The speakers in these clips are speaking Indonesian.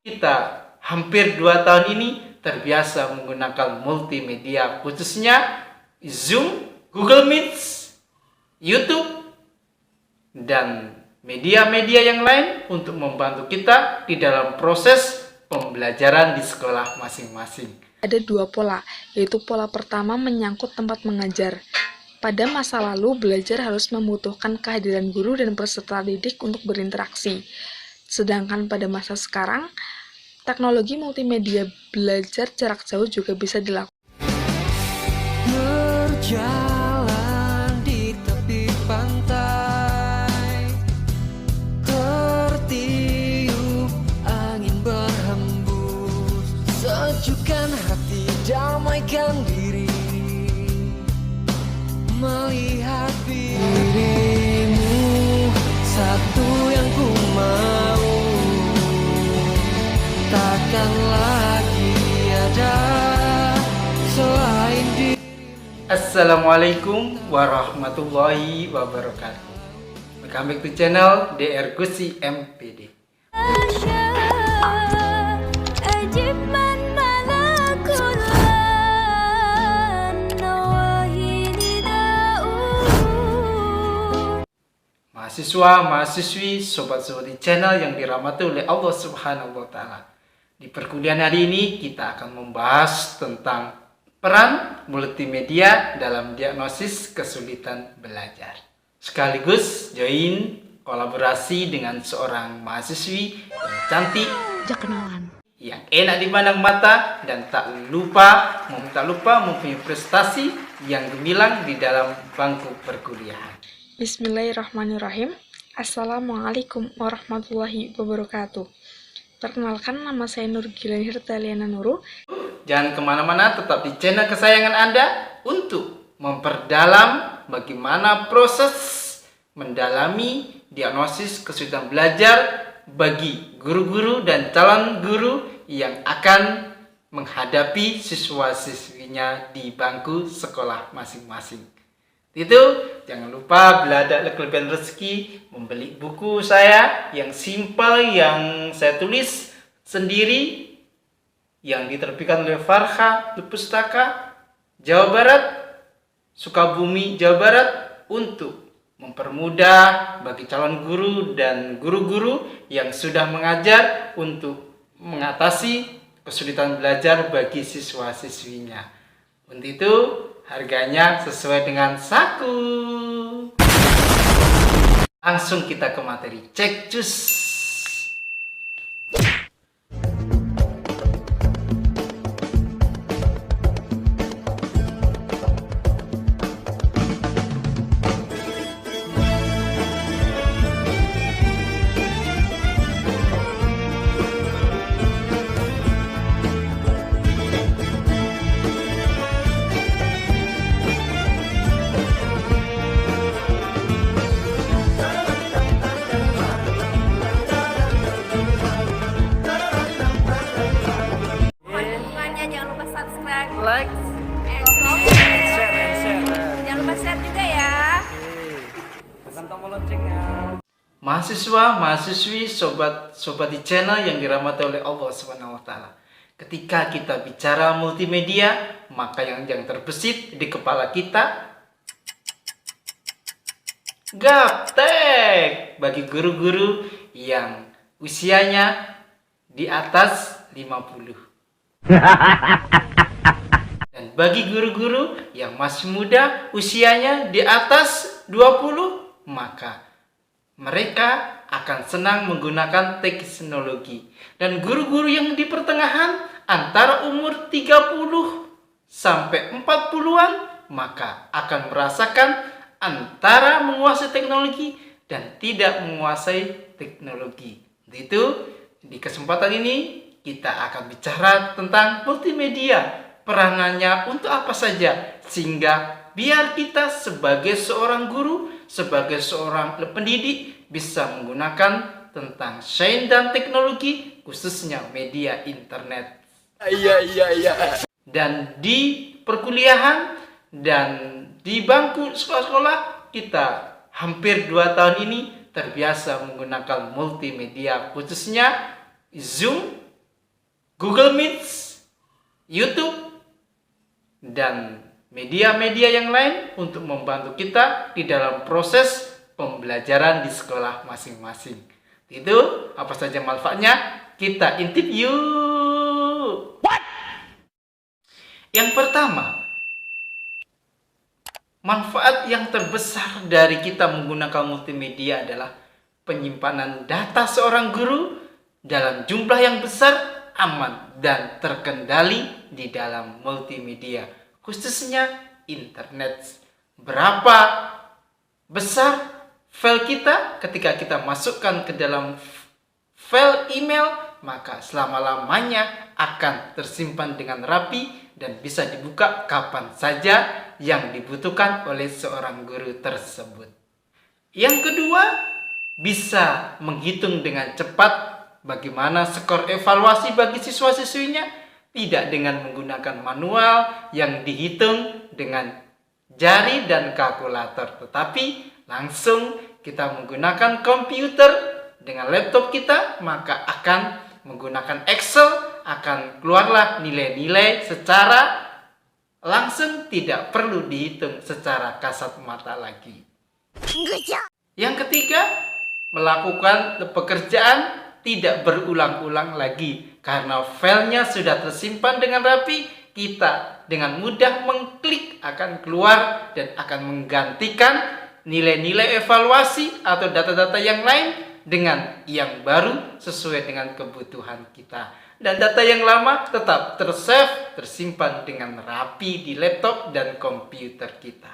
Kita hampir 2 tahun ini terbiasa menggunakan multimedia, khususnya Zoom, Google Meet, YouTube, dan media-media yang lain untuk membantu kita di dalam proses pembelajaran di sekolah masing-masing. Ada dua pola, yaitu pola pertama menyangkut tempat mengajar. Pada masa lalu, belajar harus membutuhkan kehadiran guru dan peserta didik untuk berinteraksi. Sedangkan pada masa sekarang, teknologi multimedia belajar jarak jauh juga bisa dilakukan. Berjalan di tepi pantai, tertiup angin berhembus, sejukkan hati, damaikan diri, melihat dirimu, satu yang ku mau, takkan lagi ada selain diri. Assalamualaikum warahmatullahi wabarakatuh. Welcome back to channel DR Gusi MPD. Mahasiswa, mahasiswi, sobat-sobat di channel yang dirahmati oleh Allah Subhanahu wa Ta'ala. Di perkuliahan hari ini kita akan membahas tentang peran multimedia dalam diagnosis kesulitan belajar. Sekaligus join kolaborasi dengan seorang mahasiswi yang cantik, yang enak dipandang mata, dan tak lupa mempunyai prestasi yang gemilang di dalam bangku perkuliahan. Bismillahirrahmanirrahim. Assalamualaikum warahmatullahi wabarakatuh. Perkenalkan, nama saya Nurgilan Hirtaliana Nurul. Jangan kemana-mana, tetap di channel kesayangan Anda untuk memperdalam bagaimana proses mendalami diagnosis kesulitan belajar bagi guru-guru dan calon guru yang akan menghadapi siswa-siswinya di bangku sekolah masing-masing. Itu jangan lupa beladak kelebihan rezeki, membeli buku saya yang simpel yang saya tulis sendiri yang diterbitkan oleh Farha Pustaka Jawa Barat, Sukabumi, Jawa Barat, untuk mempermudah bagi calon guru dan guru-guru yang sudah mengajar untuk mengatasi kesulitan belajar bagi siswa-siswinya. Untuk itu harganya sesuai dengan saku. Langsung kita ke materi. Cek cus. Like, Jangan lupa share juga ya. Tekan tombol loncengnya. mahasiswa, mahasiswi, sobat di channel yang dirahmati oleh Allah Subhanahu wa Ta'ala. Ketika kita bicara multimedia, maka yang terbesit di kepala kita gaptek bagi guru-guru yang usianya di atas 50. Dan bagi guru-guru yang masih muda, usianya di atas 20, maka mereka akan senang menggunakan teknologi. Dan guru-guru yang di pertengahan antara umur 30 sampai 40-an, maka akan merasakan antara menguasai teknologi dan tidak menguasai teknologi. Itu di kesempatan ini kita akan bicara tentang multimedia. Peranannya untuk apa saja, sehingga biar kita sebagai seorang guru, sebagai seorang pendidik bisa menggunakan tentang sains dan teknologi, khususnya media internet. Iya. Dan di perkuliahan dan di bangku sekolah-sekolah kita hampir 2 tahun ini terbiasa menggunakan multimedia, khususnya Zoom, Google Meet, YouTube, dan media-media yang lain untuk membantu kita di dalam proses pembelajaran di sekolah masing-masing. Itu apa saja manfaatnya? Kita intip yuk. Yang pertama, manfaat yang terbesar dari kita menggunakan multimedia adalah penyimpanan data seorang guru dalam jumlah yang besar, aman, dan terkendali di dalam multimedia, khususnya internet. Berapa besar file kita ketika kita masukkan ke dalam file email, maka selama-lamanya akan tersimpan dengan rapi dan bisa dibuka kapan saja yang dibutuhkan oleh seorang guru tersebut. Yang kedua, bisa menghitung dengan cepat bagaimana skor evaluasi bagi siswa-siswinya, tidak dengan menggunakan manual yang dihitung dengan jari dan kalkulator, tetapi langsung kita menggunakan komputer dengan laptop kita, maka akan menggunakan Excel, akan keluarlah nilai-nilai secara langsung, tidak perlu dihitung secara kasat mata lagi. Yang ketiga, melakukan pekerjaan tidak berulang-ulang lagi karena filenya sudah tersimpan dengan rapi. Kita dengan mudah mengklik akan keluar dan akan menggantikan nilai-nilai evaluasi atau data-data yang lain dengan yang baru sesuai dengan kebutuhan kita. Dan data yang lama tetap tersave, tersimpan dengan rapi di laptop dan komputer kita.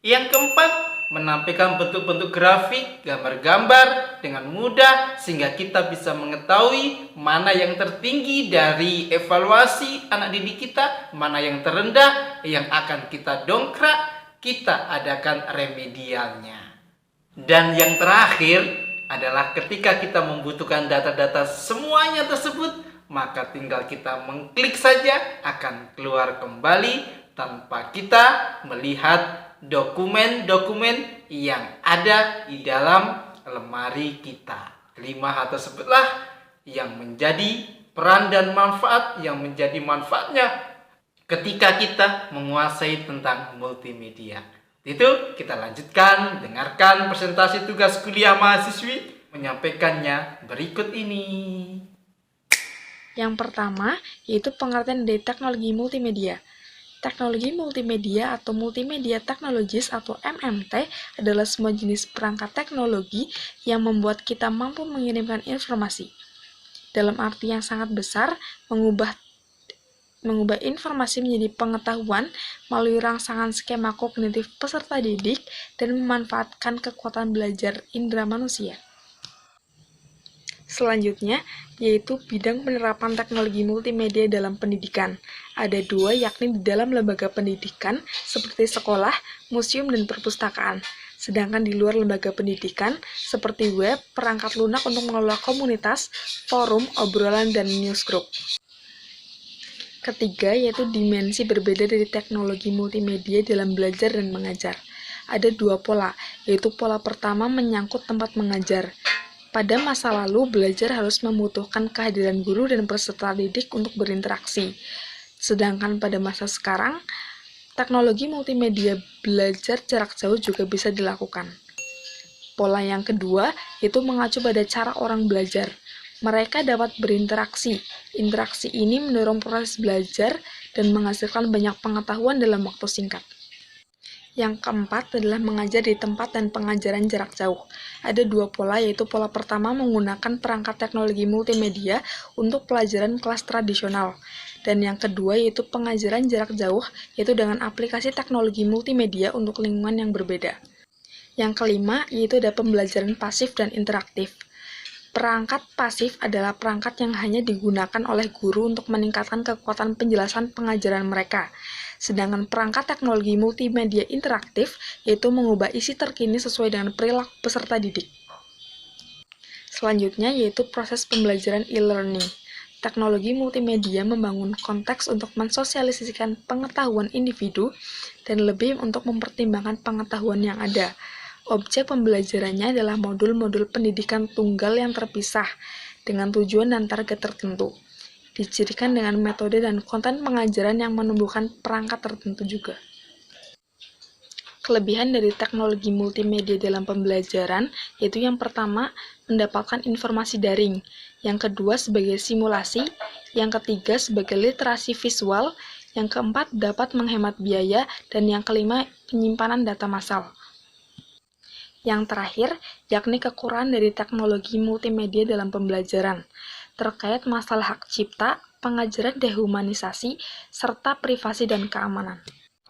Yang keempat, menampilkan bentuk-bentuk grafik, gambar-gambar dengan mudah sehingga kita bisa mengetahui mana yang tertinggi dari evaluasi anak didik kita, mana yang terendah yang akan kita dongkrak, kita adakan remedialnya. Dan yang terakhir adalah ketika kita membutuhkan data-data semuanya tersebut, maka tinggal kita mengklik saja akan keluar kembali tanpa kita melihat dokumen-dokumen yang ada di dalam lemari kita. Kelima hal tersebutlah yang menjadi peran dan manfaat yang menjadi manfaatnya ketika kita menguasai tentang multimedia. Itu kita lanjutkan, dengarkan presentasi tugas kuliah mahasiswi menyampaikannya berikut ini. Yang pertama, yaitu pengertian dari teknologi multimedia. Teknologi multimedia atau Multimedia Technologies atau MMT adalah semua jenis perangkat teknologi yang membuat kita mampu mengirimkan informasi. Dalam arti yang sangat besar, mengubah informasi menjadi pengetahuan melalui rangsangan skema kognitif peserta didik dan memanfaatkan kekuatan belajar indera manusia. Selanjutnya, yaitu bidang penerapan teknologi multimedia dalam pendidikan. Ada dua, yakni di dalam lembaga pendidikan seperti sekolah, museum, dan perpustakaan. Sedangkan di luar lembaga pendidikan seperti web, perangkat lunak untuk mengelola komunitas, forum, obrolan, dan newsgroup. Ketiga, yaitu dimensi berbeda dari teknologi multimedia dalam belajar dan mengajar. Ada dua pola, yaitu pola pertama menyangkut tempat mengajar. Pada masa lalu, belajar harus membutuhkan kehadiran guru dan peserta didik untuk berinteraksi. Sedangkan pada masa sekarang, teknologi multimedia belajar jarak jauh juga bisa dilakukan. Pola yang kedua, yaitu mengacu pada cara orang belajar. Mereka dapat berinteraksi. Interaksi ini mendorong proses belajar dan menghasilkan banyak pengetahuan dalam waktu singkat. Yang keempat adalah mengajar di tempat dan pengajaran jarak jauh. Ada dua pola, yaitu pola pertama menggunakan perangkat teknologi multimedia untuk pelajaran kelas tradisional. Dan yang kedua yaitu pengajaran jarak jauh, yaitu dengan aplikasi teknologi multimedia untuk lingkungan yang berbeda. Yang kelima yaitu ada pembelajaran pasif dan interaktif. Perangkat pasif adalah perangkat yang hanya digunakan oleh guru untuk meningkatkan kekuatan penjelasan pengajaran mereka. Sedangkan perangkat teknologi multimedia interaktif yaitu mengubah isi terkini sesuai dengan perilaku peserta didik. Selanjutnya yaitu proses pembelajaran e-learning. Teknologi multimedia membangun konteks untuk mensosialisasikan pengetahuan individu dan lebih untuk mempertimbangkan pengetahuan yang ada. Objek pembelajarannya adalah modul-modul pendidikan tunggal yang terpisah dengan tujuan dan target tertentu. dicirikan dengan metode dan konten pengajaran yang menumbuhkan perangkat tertentu juga. Kelebihan dari teknologi multimedia dalam pembelajaran yaitu yang pertama, mendapatkan informasi daring, yang kedua sebagai simulasi, yang ketiga sebagai literasi visual, yang keempat dapat menghemat biaya, dan yang kelima penyimpanan data massal. Yang terakhir, yakni kekurangan dari teknologi multimedia dalam pembelajaran, terkait masalah hak cipta, pengajaran dehumanisasi, serta privasi dan keamanan.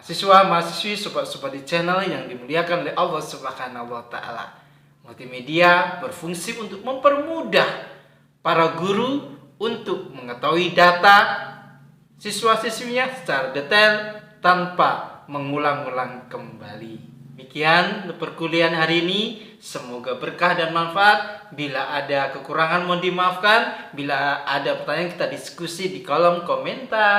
Mahasiswa, mahasiswi, sobat-sobat di channel yang dimuliakan oleh Allah Subhanahu wa Ta'ala. Multimedia berfungsi untuk mempermudah para guru untuk mengetahui data siswa-siswinya secara detail tanpa mengulang-ulang kembali. Demikian perkuliahan hari ini, semoga berkah dan manfaat. Bila ada kekurangan mohon dimaafkan. Bila ada pertanyaan kita diskusi di kolom komentar.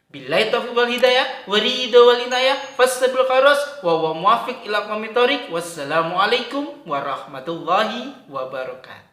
Billahi taufiq wal hidayah, wa ridha wal inayah, fastabil khairas, wa huwa muwaffiq ila aqwamit thoriq. Wassalamualaikum warahmatullahi wabarakatuh.